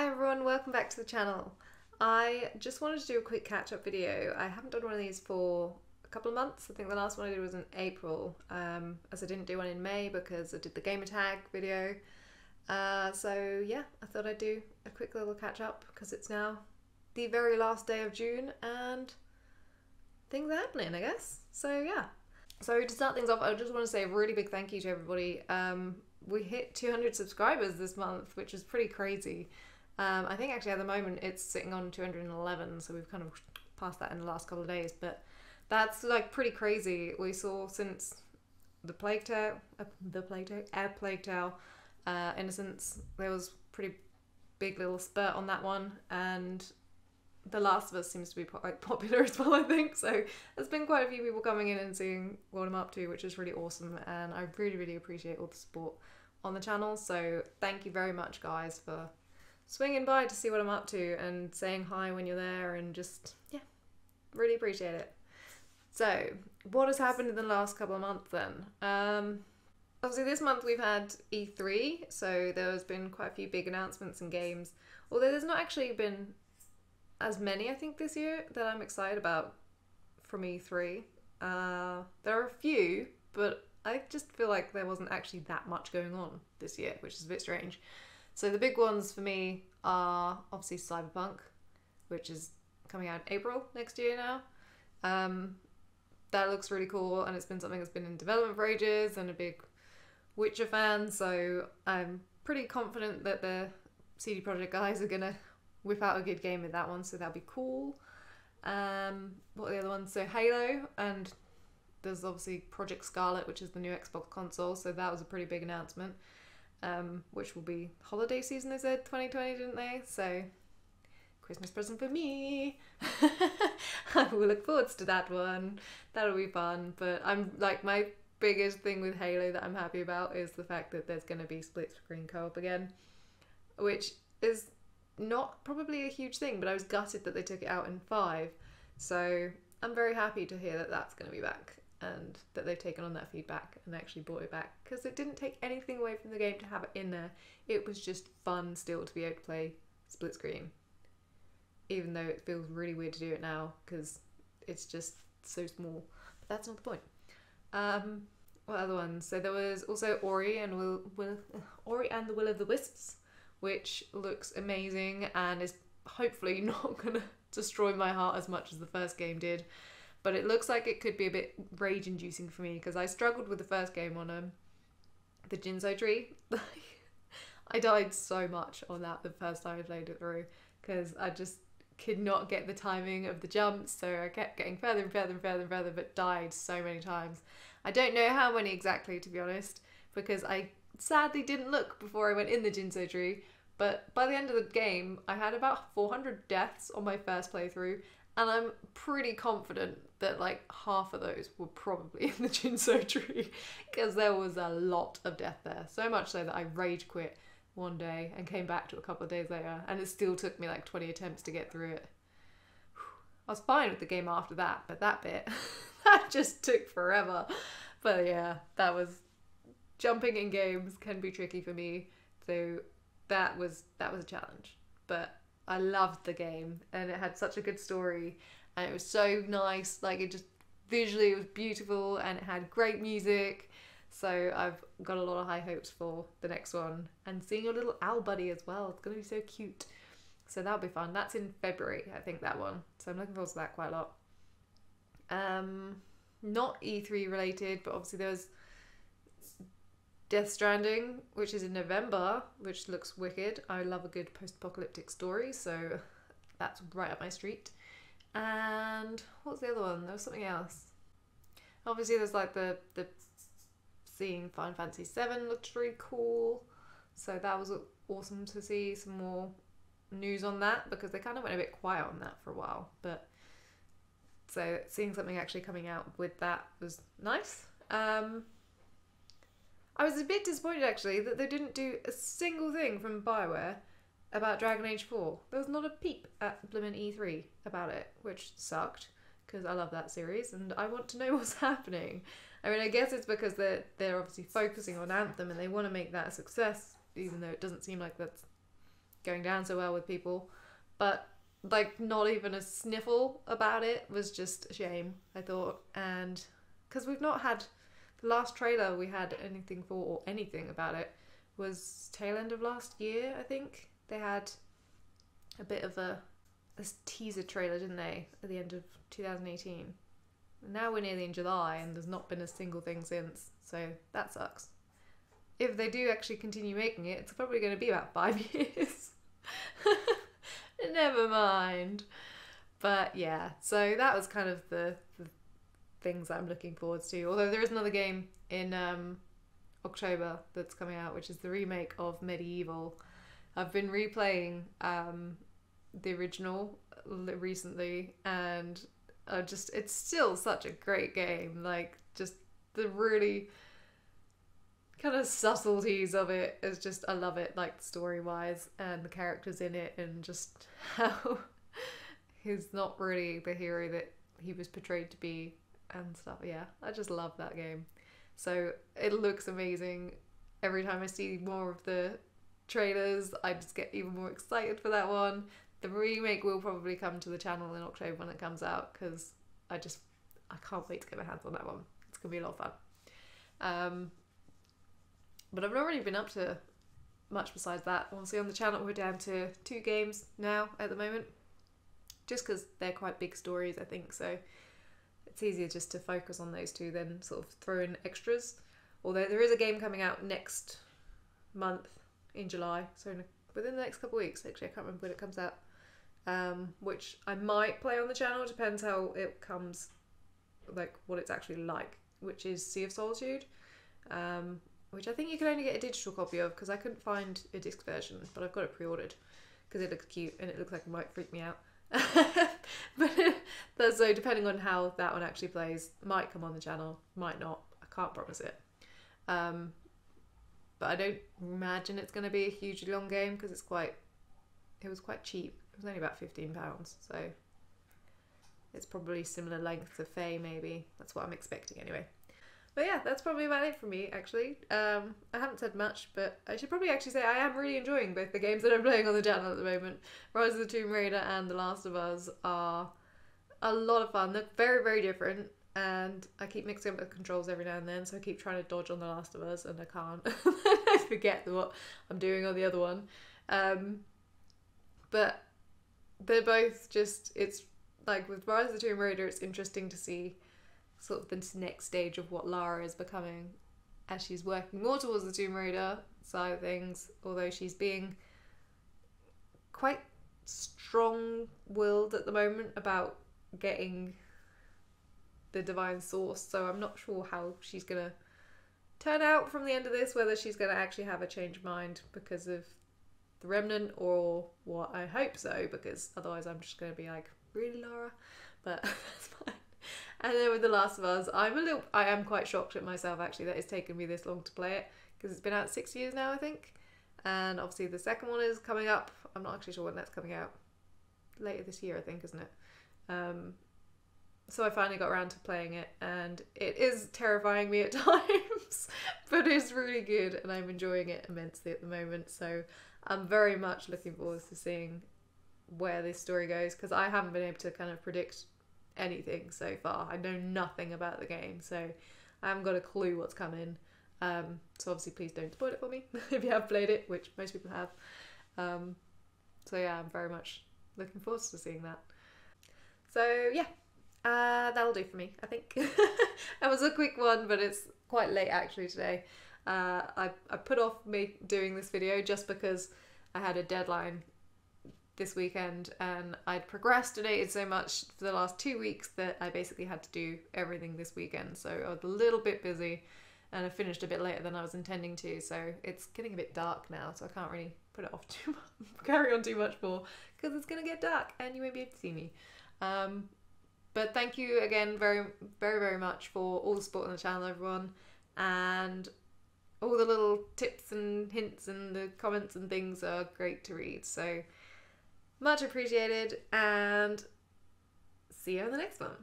Hi everyone, welcome back to the channel. I just wanted to do a quick catch-up video. I haven't done one of these for a couple of months. I think the last one I did was in April, as I didn't do one in May because I did the gamer tag video. So yeah, I thought I'd do a quick little catch-up because it's now the very last day of June and things are happening, I guess. So yeah. So to start things off, I just want to say a really big thank you to everybody. We hit 200 subscribers this month, which is pretty crazy. I think actually at the moment it's sitting on 211, so we've kind of passed that in the last couple of days, but that's like pretty crazy. We saw since the Plague Tale, Innocence, there was pretty big little spurt on that one, and The Last of Us seems to be quite popular as well, I think, so there's been quite a few people coming in and seeing what I'm up to, which is really awesome, and I really appreciate all the support on the channel, so thank you very much guys for swinging by to see what I'm up to and saying hi when you're there, and just, yeah, really appreciate it. So, what has happened in the last couple of months then? Obviously this month we've had E3, so there's been quite a few big announcements and games, although there's not actually been as many, I think, this year that I'm excited about from E3. There are a few, but I just feel like there wasn't actually that much going on this year, which is a bit strange. So the big ones for me are obviously Cyberpunk, which is coming out in April next year now. That looks really cool, and it's been something that's been in development for ages, and a big Witcher fan, so I'm pretty confident that the CD Projekt guys are gonna whip out a good game with that one, so that'll be cool. What are the other ones? So Halo, and there's obviously Project Scarlet, which is the new Xbox console, so that was a pretty big announcement. Which will be holiday season, they said, 2020, didn't they? So, Christmas present for me. I will look forward to that one. That'll be fun. But I'm like, my biggest thing with Halo that I'm happy about is the fact that there's going to be split screen co-op again, which is not probably a huge thing, but I was gutted that they took it out in 5. So I'm very happy to hear that that's going to be back, and that they've taken on that feedback and actually brought it back, because it didn't take anything away from the game to have it in there. It was just fun still to be able to play split screen, even though it feels really weird to do it now because it's just so small, but that's not the point. What other ones? So there was also Ori and the Will of the Wisps, which looks amazing and is hopefully not gonna destroy my heart as much as the first game did. But it looks like it could be a bit rage-inducing for me, because I struggled with the first game on the Jinso tree. I died so much on that the first time I played it through, because I just could not get the timing of the jumps, so I kept getting further and further, but died so many times. I don't know how many exactly, to be honest, because I sadly didn't look before I went in the Jinso tree, but by the end of the game, I had about 400 deaths on my first playthrough, and I'm pretty confident that like half of those were probably in the Jinso tree, because there was a lot of death there. So much so that I rage quit one day and came back to it a couple of days later, and it still took me like 20 attempts to get through it. I was fine with the game after that, but that bit, that just took forever. But yeah, that was, jumping in games can be tricky for me, so that was a challenge. But I loved the game, and it had such a good story, and it was so nice, like it just visually it was beautiful, and it had great music, so I've got a lot of high hopes for the next one, and seeing your little owl buddy as well, it's gonna be so cute, so that'll be fun. That's in February, I think, that one, so I'm looking forward to that quite a lot. Not E3 related, but obviously there was Stranding, which is in November, which looks wicked. I love a good post-apocalyptic story, so that's right up my street. And what's the other one? There was something else. Obviously there's like the seeing Final Fantasy VII looked really cool, so that was awesome to see some more news on that, because they kind of went a bit quiet on that for a while, but so seeing something actually coming out with that was nice. I was a bit disappointed actually that they didn't do a single thing from BioWare about Dragon Age 4. There was not a peep at Blimmin' E3 about it, which sucked, because I love that series and I want to know what's happening. I mean, I guess it's because they're obviously focusing on Anthem and they want to make that a success, even though it doesn't seem like that's going down so well with people, but like not even a sniffle about it was just a shame, I thought. And because we've not had the last trailer we had anything for, or anything about it, was tail end of last year, I think. They had a bit of a teaser trailer, didn't they, at the end of 2018. And now we're nearly in July and there's not been a single thing since, so that sucks. If they do actually continue making it, it's probably going to be about 5 years. Never mind. But yeah, so that was kind of the things I'm looking forward to. Although there is another game in October that's coming out, which is the remake of Medieval. I've been replaying the original recently, and it's still such a great game. Like, just the really kind of subtleties of it is just, I love it, like story wise and the characters in it, and just how he's not really the hero that he was portrayed to be and stuff. Yeah, I just love that game. So it looks amazing. Every time I see more of the trailers, I just get even more excited for that one. The remake will probably come to the channel in October when it comes out, because I can't wait to get my hands on that one. It's gonna be a lot of fun. But I've not really been up to much besides that. Obviously on the channel we're down to 2 games now at the moment, just because they're quite big stories, I think, so it's easier just to focus on those 2 than sort of throw in extras. Although there is a game coming out next month in July, so within the next couple of weeks, actually. I can't remember when it comes out, which I might play on the channel, depends how it comes, like what it's actually like, which is Sea of Solitude, which I think you can only get a digital copy of, because I couldn't find a disc version, but I've got it pre-ordered because it looks cute and it looks like it might freak me out. But so depending on how that one actually plays, might come on the channel, might not. I can't promise it. But I don't imagine it's going to be a hugely long game, because it was quite cheap. It was only about £15, so it's probably similar length to Faye, maybe. That's what I'm expecting anyway. But yeah, that's probably about it for me, actually. I haven't said much, but I should probably actually say I am really enjoying both the games that I'm playing on the channel at the moment. Rise of the Tomb Raider and The Last of Us are a lot of fun. They're very, very different, and I keep mixing up the controls every now and then, so I keep trying to dodge on The Last of Us, and I can't. I forget what I'm doing on the other one. But they're both just, it's like with Rise of the Tomb Raider, it's interesting to see sort of the next stage of what Lara is becoming as she's working more towards the Tomb Raider side of things, although she's being quite strong-willed at the moment about getting the divine source, so I'm not sure how she's gonna turn out from the end of this, whether she's gonna actually have a change of mind because of the Remnant, or what. I hope so, because otherwise I'm just gonna be like, really, Lara? But that's fine. And then with The Last of Us, I am quite shocked at myself, actually, that it's taken me this long to play it, because it's been out 6 years now, I think. And obviously the second one is coming up. I'm not actually sure when that's coming out. Later this year, I think, isn't it? So I finally got around to playing it, and it is terrifying me at times, but it's really good, and I'm enjoying it immensely at the moment. So I'm very much looking forward to seeing where this story goes, because I haven't been able to kind of predict anything so far. I know nothing about the game, so I haven't got a clue what's coming. So obviously please don't spoil it for me if you have played it, which most people have. So yeah, I'm very much looking forward to seeing that. So yeah, that'll do for me, I think. That was a quick one, but it's quite late actually today. I put off me doing this video just because I had a deadline this weekend, and I'd procrastinated so much for the last 2 weeks that I basically had to do everything this weekend. So I was a little bit busy, and I finished a bit later than I was intending to, so it's getting a bit dark now, so I can't really put it off too much, carry on too much more, because it's gonna get dark and you won't be able to see me. But thank you again very, very, very much for all the support on the channel, everyone, and all the little tips and hints and the comments and things are great to read, so much appreciated, and see you on the next one.